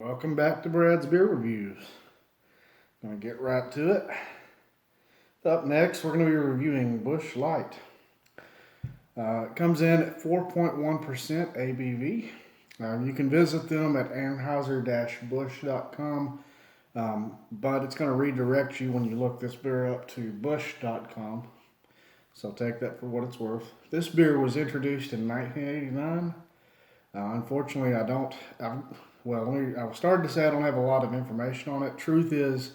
Welcome back to Brad's Beer Reviews. Gonna get right to it. Up next, we're gonna be reviewing Busch Light. It comes in at 4.1% ABV. You can visit them at anheuser-busch.com, but it's gonna redirect you when you look this beer up to busch.com. So take that for what it's worth. This beer was introduced in 1989. Unfortunately, I don't. I started to say I don't have a lot of information on it. Truth is,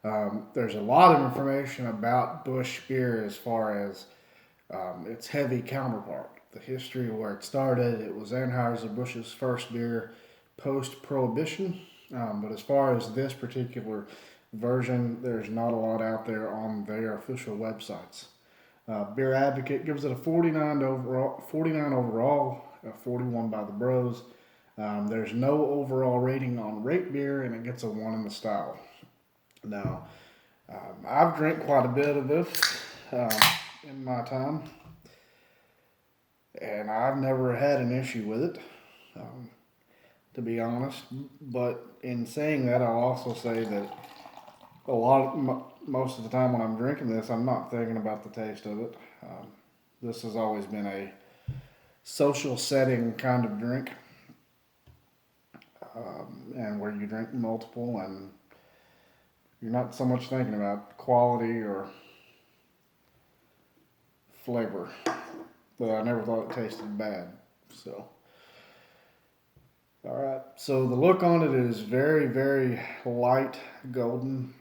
there's a lot of information about Busch beer as far as its heavy counterpart. The history of where it started. It was Anheuser-Busch's first beer post-Prohibition. But as far as this particular version, there's not a lot out there on their official websites. Beer Advocate gives it a 49 overall, 41 by the Bros. There's no overall rating on Rate Beer, and it gets a 1 in the style. Now, I've drank quite a bit of this in my time, and I've never had an issue with it, to be honest. But in saying that, I'll also say that most of the time when I'm drinking this, I'm not thinking about the taste of it. This has always been a social setting kind of drink, and where you drink multiple and you're not so much thinking about quality or flavor. But I never thought it tasted bad. So, all right. So the look on it is very, very light golden.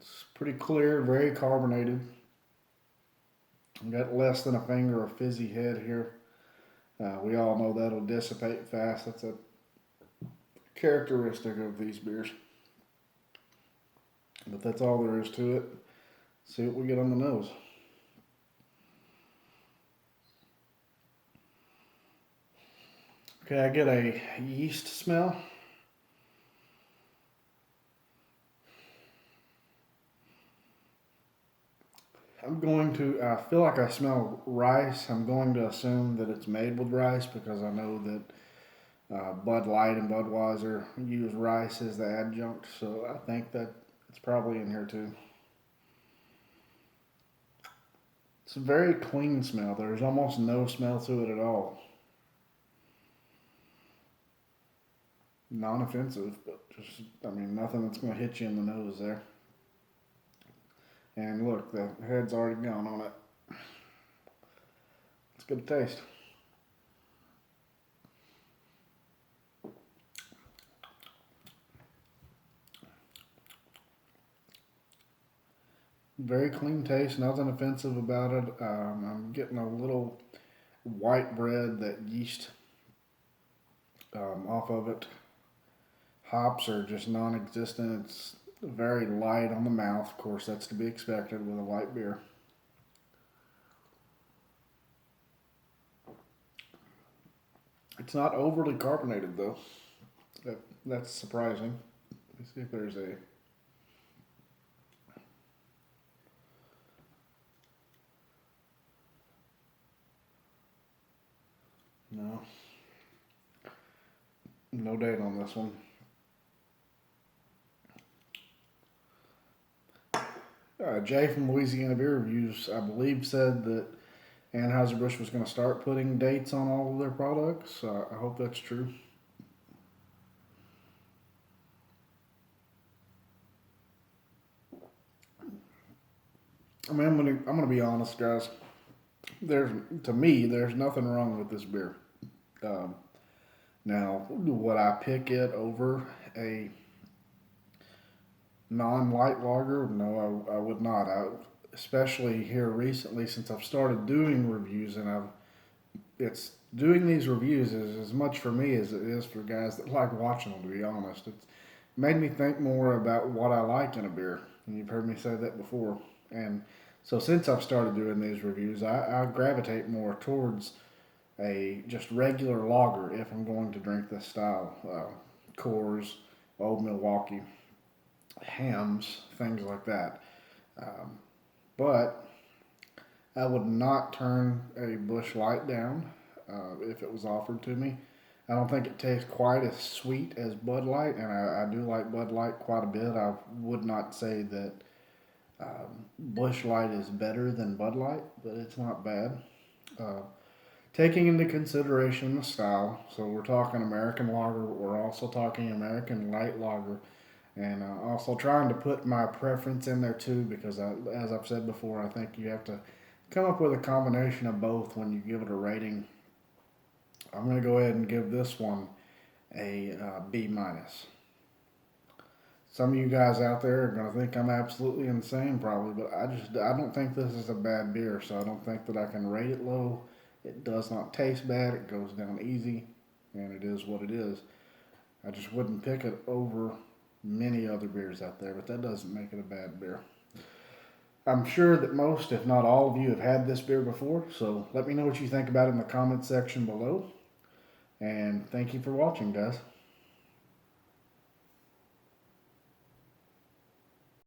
It's pretty clear, very carbonated. I've got less than a finger of fizzy head here. We all know that'll dissipate fast. That's a characteristic of these beers. But that's all there is to it. See what we get on the nose. Okay, I get a yeast smell. I feel like I smell rice. I'm going to assume that it's made with rice because I know that Bud Light and Budweiser use rice as the adjunct. So I think that it's probably in here too. It's a very clean smell. There's almost no smell to it at all. Non-offensive, but just, nothing that's going to hit you in the nose there. And look, the head's already gone on it. It's good taste. Very clean taste, nothing offensive about it. I'm getting a little white bread, that yeast off of it. Hops are just non-existent. It's very light on the mouth. Of course, that's to be expected with a light beer. It's not overly carbonated though. That's surprising. Let's see if there's a... No. No date on this one. Jay from Louisiana Beer Reviews, I believe, said that Anheuser-Busch was going to start putting dates on all of their products. I hope that's true. I'm gonna be honest, guys. To me, there's nothing wrong with this beer. Um, Now, would I pick it over a non-light lager? No, I would not. Especially here recently, since I've started doing reviews, and it's doing these reviews is as much for me as it is for guys that like watching them. To be honest, it's made me think more about what I like in a beer, and you've heard me say that before. And so, since I've started doing these reviews, I gravitate more towards a just regular lager if I'm going to drink this style. Coors, Old Milwaukee, Hams, things like that. But I would not turn a Busch Light down if it was offered to me. I don't think it tastes quite as sweet as Bud Light, and I do like Bud Light quite a bit. I would not say that Busch Light is better than Bud Light, but it's not bad. Uh, Taking into consideration the style, so we're talking American lager, we're also talking American light lager, and also trying to put my preference in there too, because as I've said before, I think you have to come up with a combination of both when you give it a rating. I'm going to go ahead and give this one a B minus. Some of you guys out there are going to think I'm absolutely insane, probably, but I don't think this is a bad beer, so I don't think that I can rate it low. It does not taste bad. It goes down easy, and it is what it is. I just wouldn't pick it over many other beers out there, but that doesn't make it a bad beer. I'm sure that most, if not all of you, have had this beer before, so let me know what you think about it in the comments section below. And thank you for watching, guys.